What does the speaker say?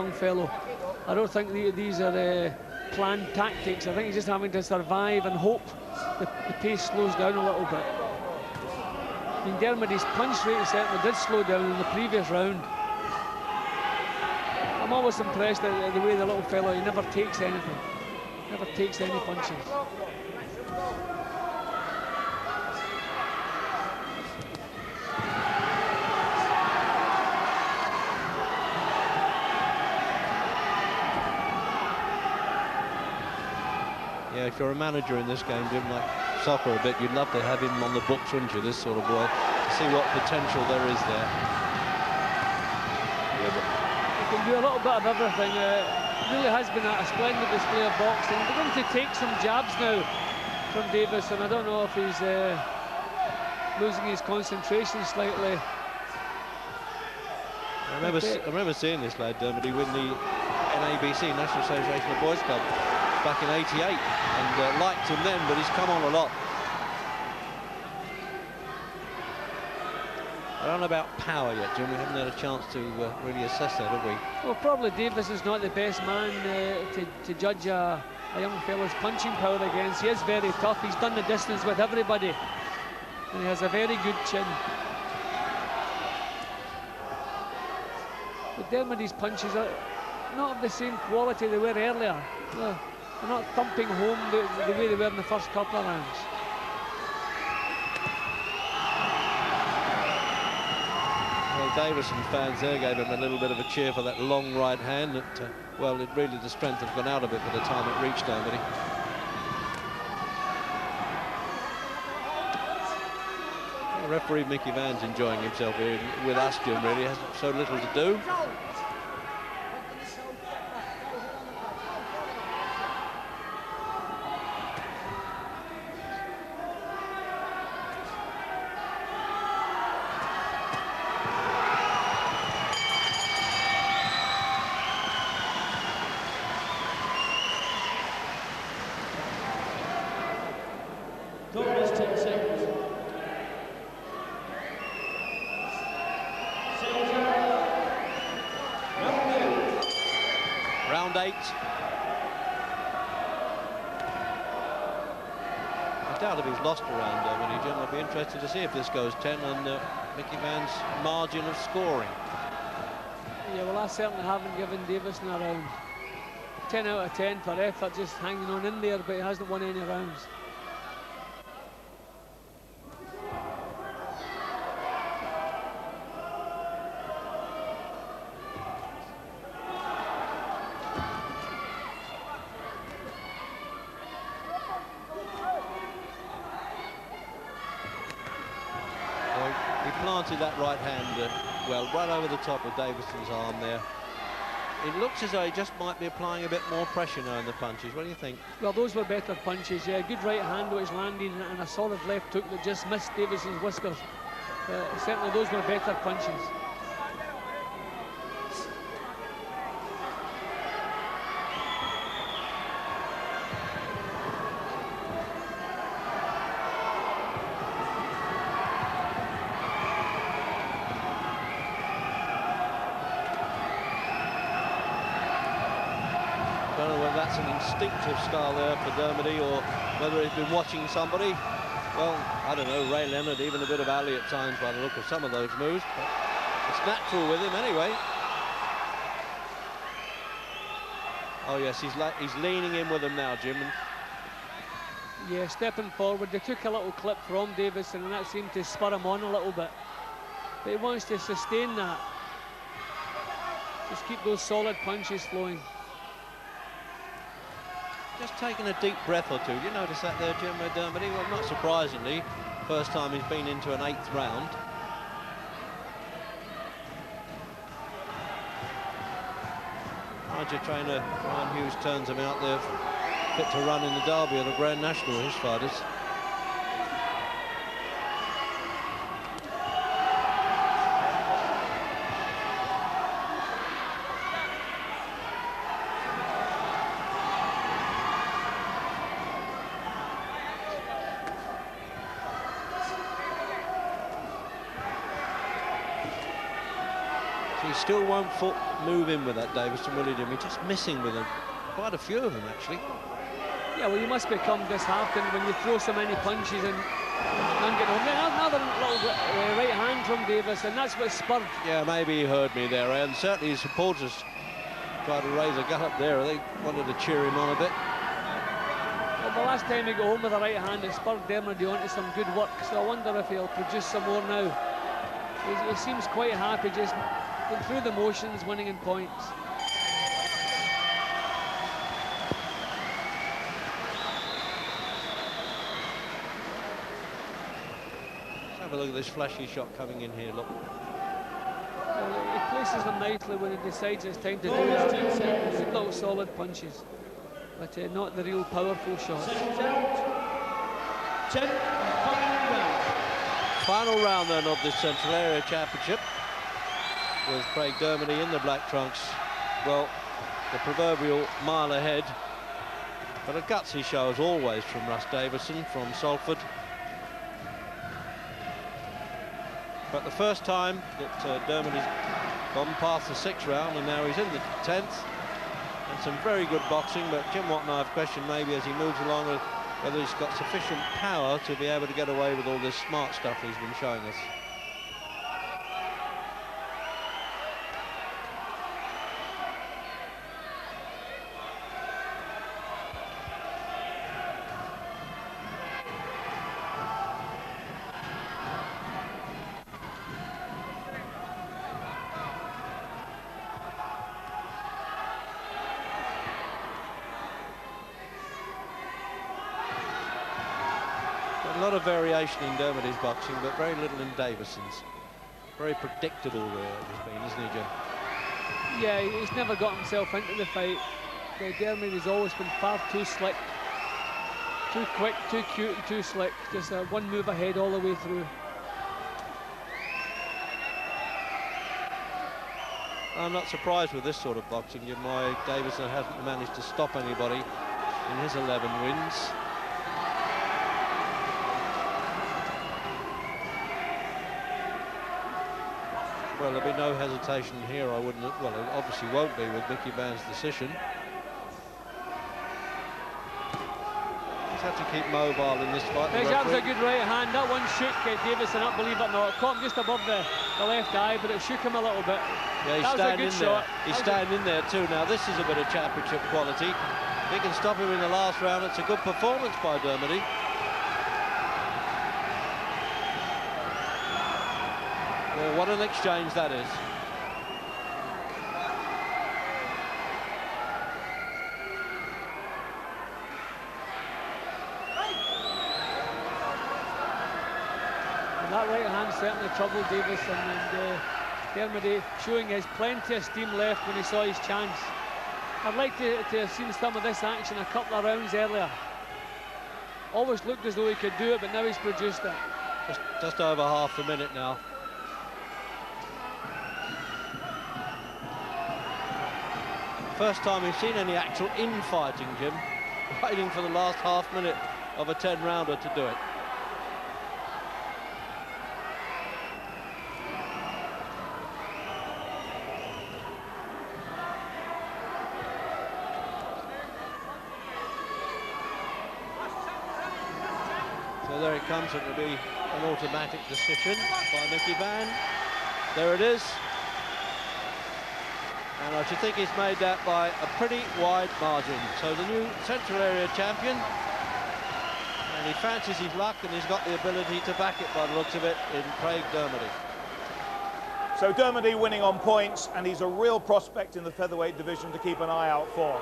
young fellow. I don't think these are planned tactics. I think he's just having to survive and hope the pace slows down a little bit. I mean, Dermody's punch rate certainly did slow down in the previous round. I'm always impressed at the way the little fellow, he never takes anything. Never takes any punches. Yeah, if you're a manager in this game, doing like soccer a bit, you'd love to have him on the books, wouldn't you, this sort of boy, to see what potential there is there. Yeah, but he can do a little bit of everything. Really has been a splendid display of boxing. We're going to take some jabs now from Davison. I don't know if he's losing his concentration slightly. I remember seeing this lad, Dermody, win the NABC, National Association of Boys Club, back in '88, and liked him then, but he's come on a lot. I don't know about power yet, Jim. We haven't had a chance to really assess that, have we? Well, probably Davis is not the best man to judge a young fellow's punching power against. He is very tough. He's done the distance with everybody, and he has a very good chin. But Dermody's punches are not of the same quality they were earlier. No. They're not thumping home the way they were in the first couple of rounds. Well, Davison fans there gave him a little bit of a cheer for that long right hand. That, well, really the strength had gone out of it by the time it reached Dermody. Referee Mickey Van's enjoying himself here with us, Jim. Really has so little to do. Round 8. I doubt if he's lost a round, Dermody, Jim. I'll be interested to see if this goes 10 on Mickey Van's margin of scoring. Yeah, well, I certainly haven't given Davison a round. 10 out of 10 for effort, just hanging on in there, but he hasn't won any rounds. That right hand, well, right over the top of Davidson's arm there. It looks as though he just might be applying a bit more pressure now in the punches. What do you think? Well, those were better punches, yeah. Good right hand which landed and a solid left hook that just missed Davidson's whiskers. Certainly those were better punches. That's an instinctive style there for Dermody, or whether he's been watching somebody. Well, I don't know, Ray Leonard, even a bit of Ali at times by the look of some of those moves, but it's natural with him anyway. Oh yes, he's leaning in with him now, Jim. Yeah, stepping forward. They took a little clip from Davison and that seemed to spur him on a little bit. But he wants to sustain that. Just keep those solid punches flowing. Just taking a deep breath or two. You notice that there, Jim, with Dermody? Well, not surprisingly, first time he's been into an 8th round. Roger trainer Ryan Hughes turns him out there, fit to run in the Derby or the Grand National, his fighters. he still won't move in with that Davidson, will he, Jimmy? Just missing with him. Quite a few of them, actually. Yeah, well, you must become disheartened when you throw so many punches and none get home. Another little right hand from Davis, and that's what spurred. Yeah, maybe he heard me there, and certainly his supporters tried to raise a gallop there. They wanted to cheer him on a bit. Well, the last time he got home with a right hand, it spurred dermody onto some good work, so I wonder if he'll produce some more now. He seems quite happy just going through the motions, winning in points. Let's have a look at this flashy shot coming in here, look. Well, he places them nicely when he decides it's time to do that. Good little solid punches, but not the real powerful shots. Final round then of this Central Area Championship, with Craig Dermody in the black trunks. Well, the proverbial mile ahead, but a gutsy show as always from Russ Davidson from Salford. But the first time that Dermody's gone past the 6th round, and now he's in the 10th, and some very good boxing. But Jim Watt and I have questioned maybe as he moves along whether he's got sufficient power to be able to get away with all this smart stuff he's been showing us. A lot of variation in Dermody's boxing, but very little in Davidson's. Very predictable it's been, isn't he, Jim? Yeah, he's never got himself into the fight. Dermody's always been far too slick, too quick, too cute, and too slick. Just one move ahead all the way through. I'm not surprised with this sort of boxing, Jim, why Davidson hasn't managed to stop anybody in his 11 wins. Well, there'll be no hesitation here, I wouldn't. Well, it obviously won't be with Mickey Van's decision. He's had to keep mobile in this fight. That was a good right hand. That one shook Davidson up, believe it or not. Caught him just above the left eye, but it shook him a little bit. Yeah, he's standing in there. He's standing in there too. Now, this is a bit of championship quality. If he can stop him in the last round, it's a good performance by Dermody. Well, what an exchange that is. And that right hand certainly troubled Davidson, and Dermody showing his plenty of steam left when he saw his chance. I'd like to have seen some of this action a couple of rounds earlier. Always looked as though he could do it, but now he's produced it. Just over half a minute now. First time we've seen any actual infighting, Jim. Waiting for the last half minute of a 10-rounder to do it. So there it comes. It will be an automatic decision by Mickey Van. There it is. And I should think he's made that by a pretty wide margin. So the new Central Area champion, and he fancies his luck, and he's got the ability to back it by the looks of it in Craig Dermody. So Dermody winning on points, and he's a real prospect in the featherweight division to keep an eye out for.